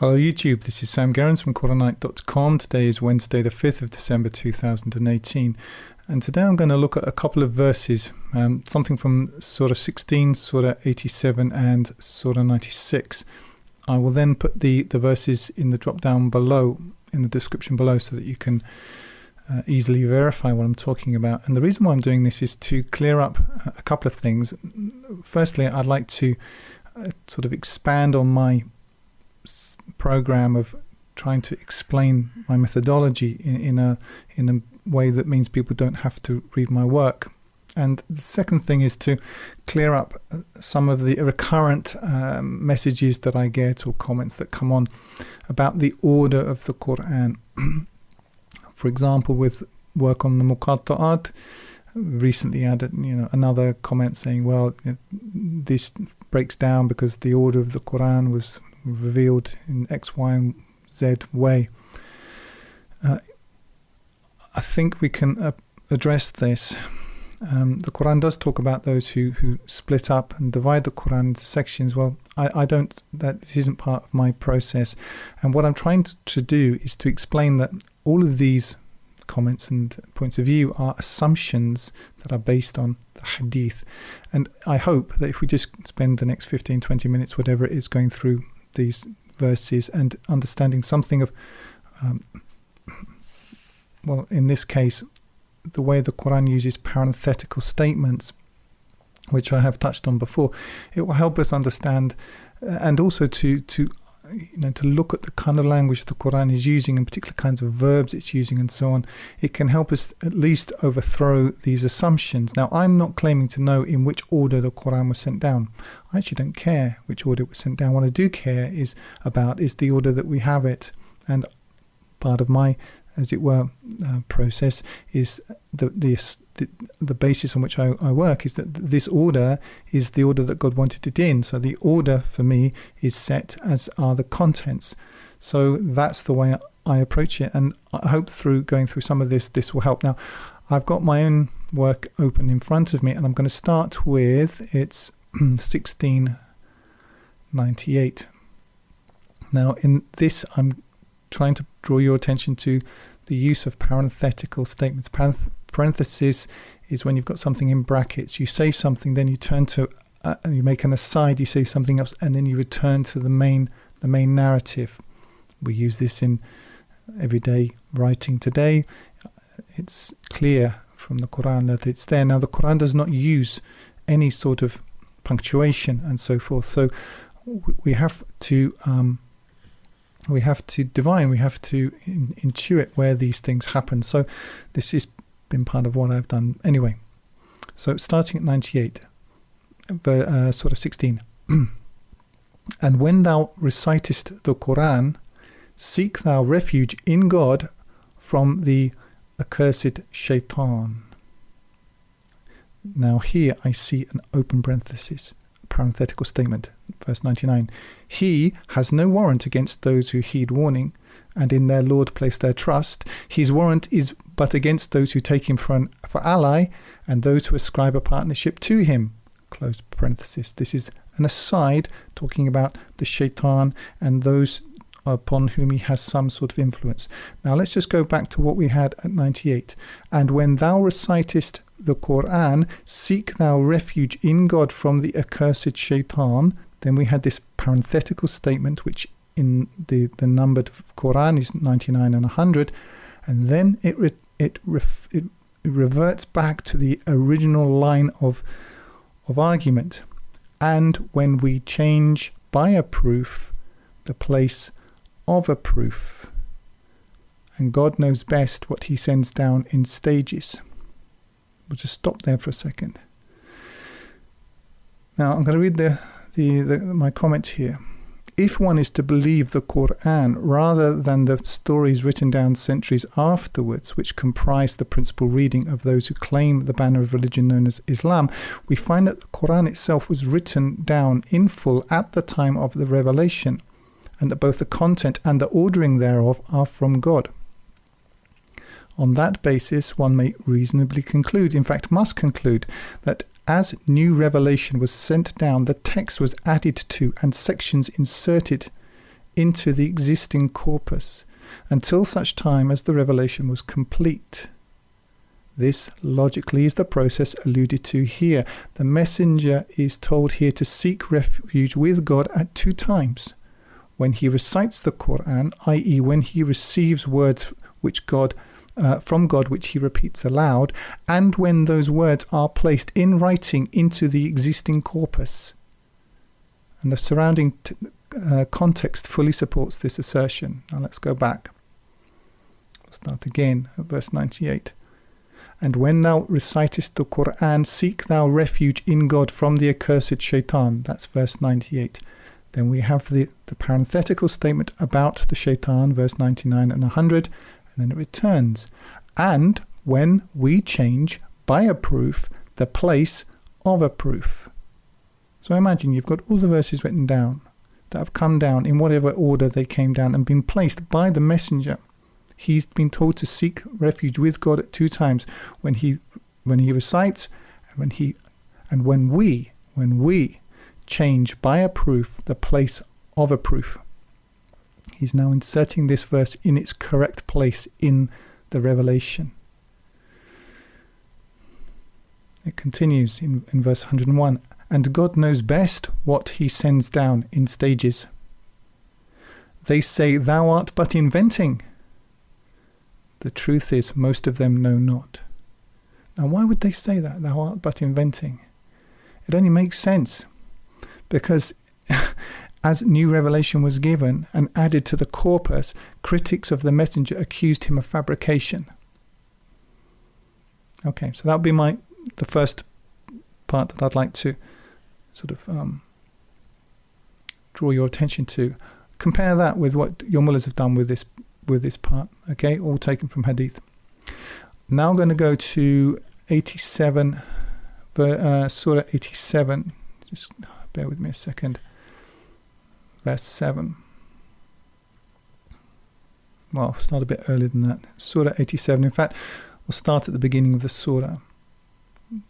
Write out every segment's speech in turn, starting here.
Hello YouTube, this is Sam Gerrans from Qur'anic.com. Today is Wednesday the 5th of December 2018, and today I'm going to look at a couple of verses, something from Surah 16, Surah 87 and Surah 96. I will then put the verses in the drop down below, in the description below, so that you can easily verify what I'm talking about. And the reason why I'm doing this is to clear up a couple of things. Firstly, I'd like to sort of expand on my program of trying to explain my methodology in a way that means people don't have to read my work. And the second thing is to clear up some of the recurrent messages that I get or comments that come on about the order of the Qur'an. For example, with work on the muqaṭṭaʿāt, recently added another comment saying, well, this breaks down because the order of the Qur'an was revealed in X, Y and Z way. I think we can address this. The Qur'an does talk about those who split up and divide the Qur'an into sections. Well, I don't, that isn't part of my process. And what I'm trying to do is to explain that all of these comments and points of view are assumptions that are based on the hadith. And I hope that if we just spend the next 15-20 minutes, whatever it is, going through these verses and understanding something of, well, in this case, the way the Qur'an uses parenthetical statements, which I have touched on before, it will help us understand, and also to look at the kind of language the Qur'an is using and particular kinds of verbs it's using and so on. It can help us at least overthrow these assumptions. Now, I'm not claiming to know in which order the Qur'an was sent down. I actually don't care which order it was sent down. What I do care is the order that we have it. And part of my, as it were, process is the basis on which I work is that this order is the order that God wanted it in. So the order for me is set, as are the contents. So that's the way I approach it, and I hope through going through some of this will help. Now, I've got my own work open in front of me, and I'm going to start with it's 1698. Now, in this, I'm trying to draw your attention to the use of parenthetical statements. Parenthesis is when you've got something in brackets. You say something, then you turn to, you make an aside, you say something else, and then you return to the main narrative. We use this in everyday writing today. It's clear from the Qur'an that it's there. Now, the Qur'an does not use any sort of punctuation and so forth. So we have to divine, we have to intuit where these things happen. So this has been part of what I've done anyway. So starting at 98, sort of 16. And when thou recitest the Qur'an, seek thou refuge in God from the accursed shaitan. Now here I see an open parenthesis, parenthetical statement, verse 99. He has no warrant against those who heed warning and in their Lord place their trust. His warrant is but against those who take him for ally and those who ascribe a partnership to him. Close parenthesis. This is an aside talking about the shaitan and those upon whom he has some sort of influence. Now let's just go back to what we had at 98. And when thou recitest the Qur'an, seek thou refuge in God from the accursed shaitan. Then we had this parenthetical statement, which in the numbered Qur'an is 99 and 100, and then it reverts back to the original line of argument. And when we change by a proof the place of a proof, and God knows best what he sends down in stages. We'll just stop there for a second. Now I'm going to read my comment here. If one is to believe the Qur'an rather than the stories written down centuries afterwards, which comprise the principal reading of those who claim the banner of religion known as Islam, we find that the Qur'an itself was written down in full at the time of the revelation, and that both the content and the ordering thereof are from God. On that basis, one may reasonably conclude, in fact must conclude, that as new revelation was sent down, the text was added to and sections inserted into the existing corpus until such time as the revelation was complete. This logically is the process alluded to here. The messenger is told here to seek refuge with God at 2 times. When he recites the Qur'an, i.e. when he receives words from God which he repeats aloud, and when those words are placed in writing into the existing corpus. And the surrounding context fully supports this assertion. Now let's go back. We'll start again at verse 98. And when thou recitest the Qur'an, seek thou refuge in God from the accursed shaitan. That's verse 98. Then we have the parenthetical statement about the shaitan, verse 99 and 100, and then it returns. And when we change by a proof the place of a proof. So imagine you've got all the verses written down that have come down in whatever order they came down and been placed by the messenger. He's been told to seek refuge with God at 2 times, when he recites and when we change by a proof the place of a proof. He's now inserting this verse in its correct place in the revelation. It continues in verse 101. And God knows best what he sends down in stages. They say, thou art but inventing. The truth is, most of them know not. Now, why would they say that? Thou art but inventing. It only makes sense because as new revelation was given and added to the corpus, critics of the messenger accused him of fabrication. Okay, so that would be the first part that I'd like to sort of draw your attention to. Compare that with what your mullahs have done with this part, okay, all taken from hadith. Now I'm going to go to 87, surah 87, just bear with me a second, verse 7. Well, I'll start a bit earlier than that. Surah 87, in fact, we'll start at the beginning of the surah.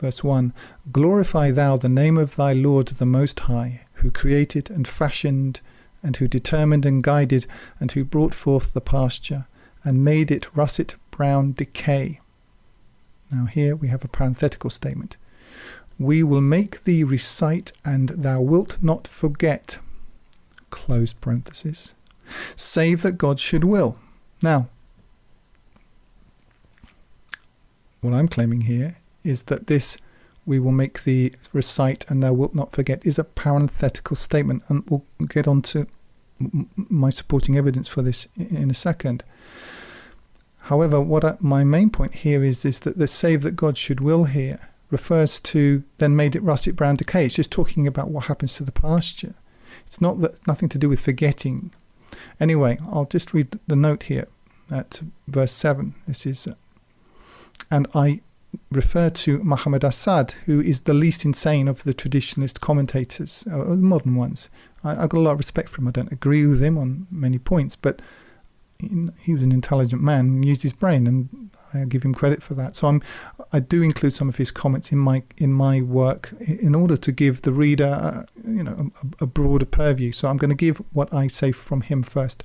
Verse 1, glorify thou the name of thy Lord the Most High, who created and fashioned, and who determined and guided, and who brought forth the pasture, and made it russet brown decay. Now here we have a parenthetical statement. We will make thee recite, and thou wilt not forget, close parenthesis, save that God should will. Now, what I'm claiming here is that this we will make thee recite and thou wilt not forget is a parenthetical statement, and we'll get on to my supporting evidence for this in a second. However, my main point here is that the save that God should will here refers to then made it russet brown decay. It's just talking about what happens to the pasture. It's nothing to do with forgetting. Anyway, I'll just read the note here at verse 7. This is, and I refer to Muhammad Asad, who is the least insane of the traditionalist commentators, the modern ones. I've got a lot of respect for him. I don't agree with him on many points, but he was an intelligent man and used his brain, and I give him credit for that. So I do include some of his comments in my work in order to give the reader a broader purview. So I'm going to give what I say from him first.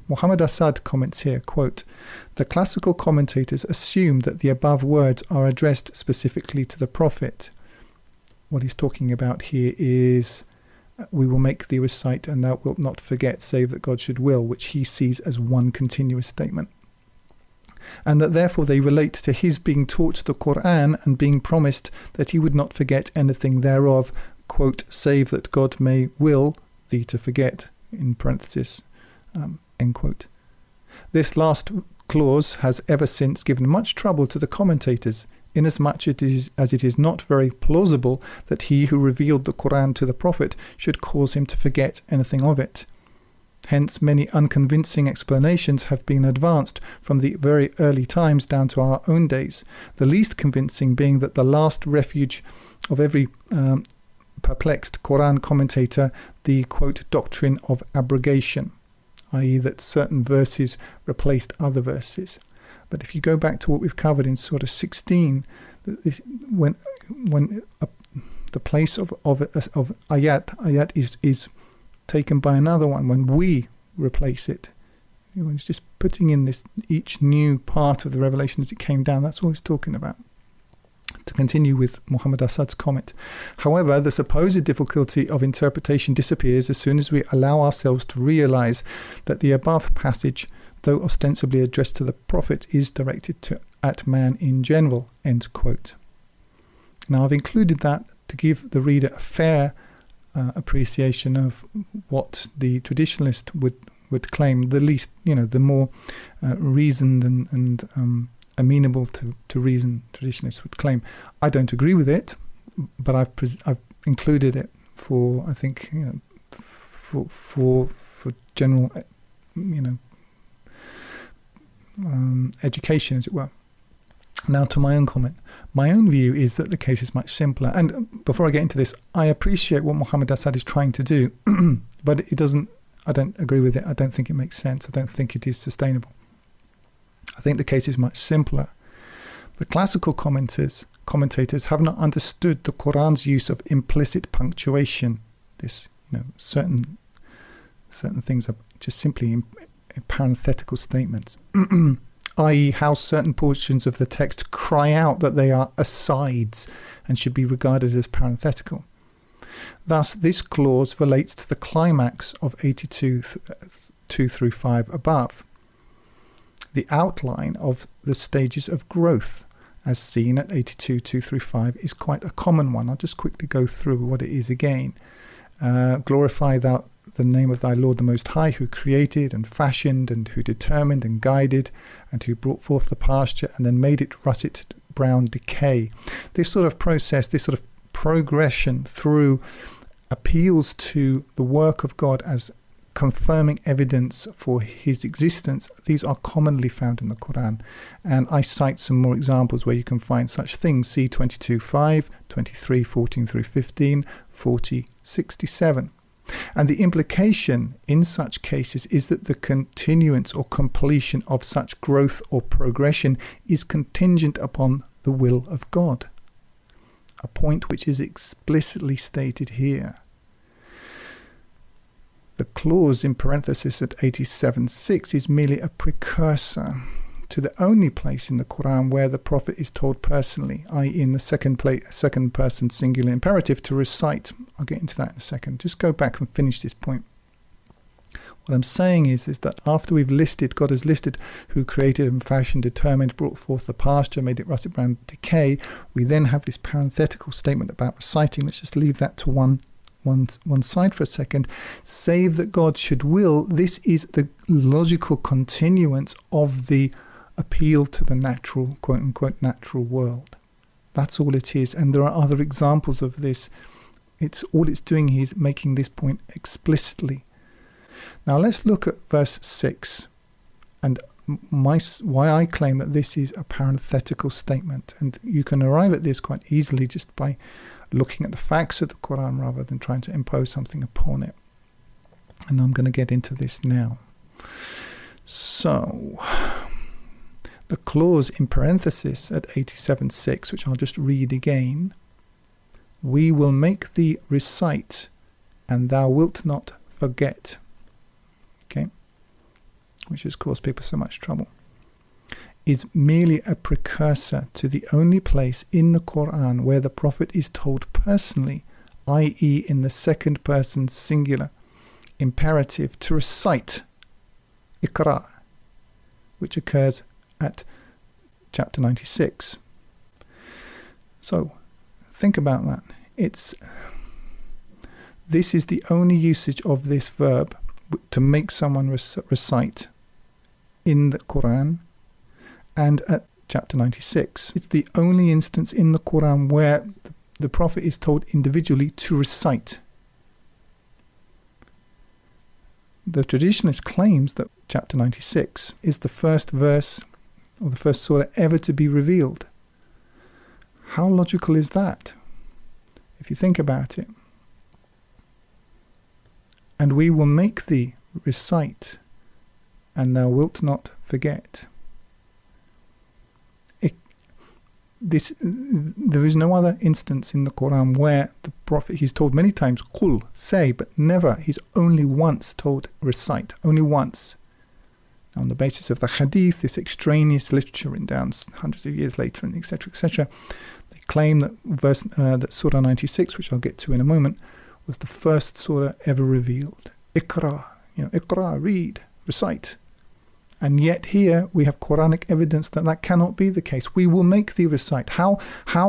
Muhammad Asad comments here, quote, the classical commentators assume that the above words are addressed specifically to the Prophet. What he's talking about here is, we will make thee recite and thou wilt not forget, save that God should will, which he sees as one continuous statement. And that therefore they relate to his being taught the Qur'an and being promised that he would not forget anything thereof, quote, save that God may will thee to forget, in parenthesis, end quote. This last clause has ever since given much trouble to the commentators, inasmuch as it is not very plausible that he who revealed the Qur'an to the Prophet should cause him to forget anything of it. Hence, many unconvincing explanations have been advanced from the very early times down to our own days, the least convincing being that the last refuge of every perplexed Qur'an commentator, the, quote, doctrine of abrogation, i.e. that certain verses replaced other verses. But if you go back to what we've covered in Surah 16, when the place of ayat is taken by another one, when we replace it. It's just putting in this each new part of the revelation as it came down. That's all he's talking about. To continue with Muhammad Asad's comment, however, the supposed difficulty of interpretation disappears as soon as we allow ourselves to realize that the above passage, though ostensibly addressed to the Prophet, is directed at man in general. End quote. Now, I've included that to give the reader a fair appreciation of what the traditionalist would claim, the least, the more reasoned and amenable to reason traditionalists would claim. I don't agree with it, but I've included it for, I think, for general, education, as it were. Now to my own comment. My own view is that the case is much simpler. And before I get into this, I appreciate what Muhammad Asad is trying to do, but I don't agree with it. I don't think it makes sense. I don't think it is sustainable. I think the case is much simpler. The classical commentators have not understood the Qur'an's use of implicit punctuation. This, certain things are just simply parenthetical statements, i.e. how certain portions of the text cry out that they are asides and should be regarded as parenthetical. Thus, this clause relates to the climax of 82 2 through 5 above. The outline of the stages of growth, as seen at 82 2 through 5, is quite a common one. I'll just quickly go through what it is again. Glorify thou the name of thy Lord the Most High, who created and fashioned and who determined and guided and who brought forth the pasture and then made it russet brown decay. This sort of process, this sort of progression through appeals to the work of God as confirming evidence for his existence. These are commonly found in the Qur'an, and I cite some more examples where you can find such things. See 22:5, 23:14 through 15, 40:67. And the implication in such cases is that the continuance or completion of such growth or progression is contingent upon the will of God, a point which is explicitly stated here. The clause in parenthesis at 87:6 is merely a precursor to the only place in the Qur'an where the Prophet is told personally, i.e. in the second person singular imperative, to recite. I'll get into that in a second. Just go back and finish this point. What I'm saying is that after we've listed, God has listed who created and fashioned, determined, brought forth the pasture, made it russet brown decay, we then have this parenthetical statement about reciting. Let's just leave that to one side for a second. Save that God should will. This is the logical continuance of the appeal to the natural, quote unquote, natural world. That's all it is. And there are other examples of this. All it's doing here is making this point explicitly. Now let's look at verse 6 and why I claim that this is a parenthetical statement. And you can arrive at this quite easily just by looking at the facts of the Quran rather than trying to impose something upon it. And I'm going to get into this now. So, the clause in parenthesis at 87:6, which I'll just read again, we will make thee recite, and thou wilt not forget. Okay? Which has caused people so much trouble. Is merely a precursor to the only place in the Quran where the Prophet is told personally, i.e. in the second person singular imperative, to recite Iqra, which occurs at chapter 96. So think about that. This is the only usage of this verb to make someone recite in the Quran, and at chapter 96. It's the only instance in the Quran where the Prophet is told individually to recite. The traditionalist claims that chapter 96 is the first verse or the first surah ever to be revealed. How logical is that, if you think about it? And we will make thee recite, and thou wilt not forget. there is no other instance in the Quran where the Prophet, he's told many times, "Qul," say, but never, he's only once told, recite, only once. On the basis of the hadith, this extraneous literature written down hundreds of years later, and etc., etc., they claim that that Surah 96, which I'll get to in a moment, was the first surah ever revealed. Iqra, Iqra, read, recite. And yet here we have Quranic evidence that that cannot be the case. We will make thee recite. How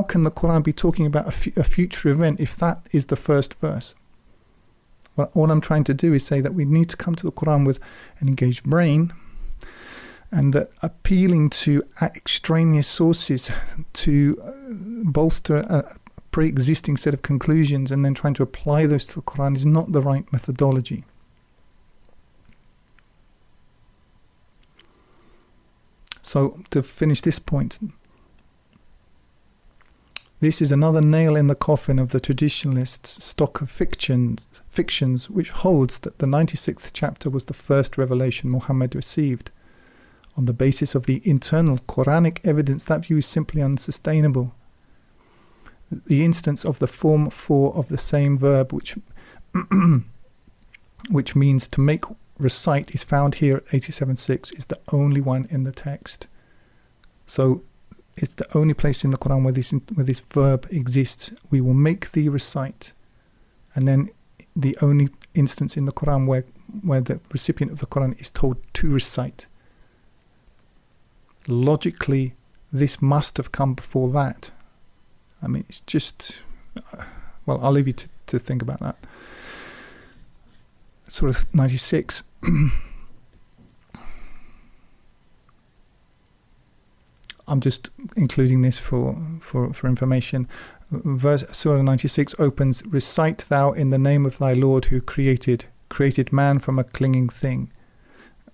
can the Quran be talking about a future event if that is the first verse? Well, all I'm trying to do is say that we need to come to the Quran with an engaged brain, and that appealing to extraneous sources to bolster a pre-existing set of conclusions and then trying to apply those to the Quran is not the right methodology. So to finish this point, this is another nail in the coffin of the traditionalists' stock of fictions which holds that the 96th chapter was the first revelation Muhammad received. On the basis of the internal Quranic evidence, that view is simply unsustainable. The instance of the form 4 of the same verb, which means to make recite, is found here at 87.6, is the only one in the text. So it's the only place in the Quran where this verb exists. We will make thee recite. And then the only instance in the Quran where the recipient of the Quran is told to recite. Logically, this must have come before that. I mean, it's just... well, I'll leave you to think about that. Surah 96. I'm just including this for information. Surah 96 opens, "Recite thou in the name of thy Lord who created man from a clinging thing.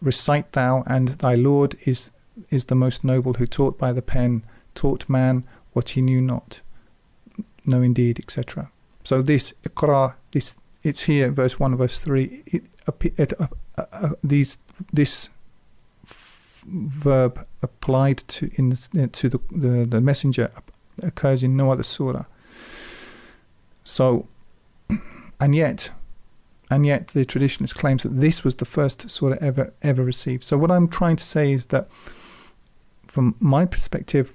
Recite thou, and thy Lord is the most noble, who taught by the pen, taught man what he knew not. No, indeed," etc. So this Iqra, it's here, verse 1, verse 3. This verb applied to the messenger occurs in no other surah. So, and yet the traditionalist claims that this was the first surah ever received. So what I'm trying to say is that, from my perspective,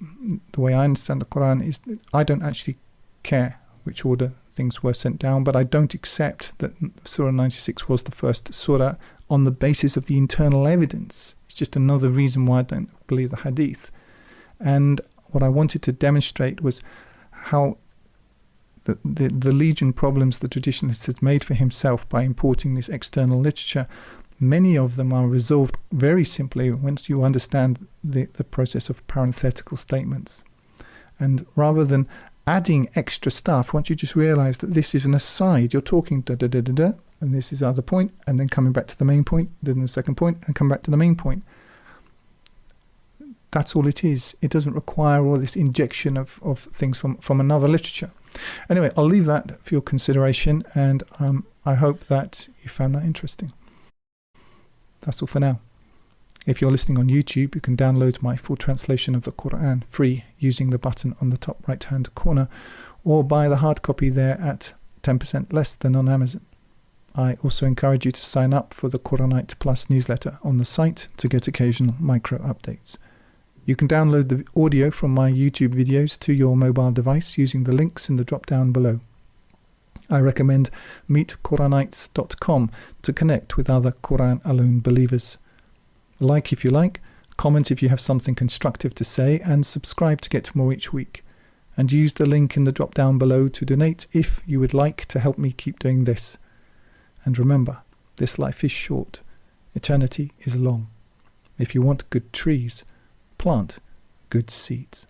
the way I understand the Quran is that I don't actually care which order things were sent down, but I don't accept that Surah 96 was the first surah on the basis of the internal evidence. It's just another reason why I don't believe the hadith. And what I wanted to demonstrate was how the legion problems the traditionalist has made for himself by importing this external literature, many of them are resolved very simply once you understand the process of parenthetical statements. And rather than adding extra stuff, once you just realize that this is an aside, you're talking da-da-da-da-da, and this is the other point, and then coming back to the main point, then the second point, and come back to the main point. That's all it is. It doesn't require all this injection of things from another literature. Anyway, I'll leave that for your consideration, and I hope that you found that interesting. That's all for now. If you're listening on YouTube, you can download my full translation of the Qur'an free using the button on the top right hand corner, or buy the hard copy there at 10% less than on Amazon. I also encourage you to sign up for the Qur'anic Plus newsletter on the site to get occasional micro updates. You can download the audio from my YouTube videos to your mobile device using the links in the drop down below. I recommend meetquranites.com to connect with other Quran alone believers. Like if you like, comment if you have something constructive to say, and subscribe to get more each week. And use the link in the drop down below to donate if you would like to help me keep doing this. And remember, this life is short, eternity is long. If you want good trees, plant good seeds.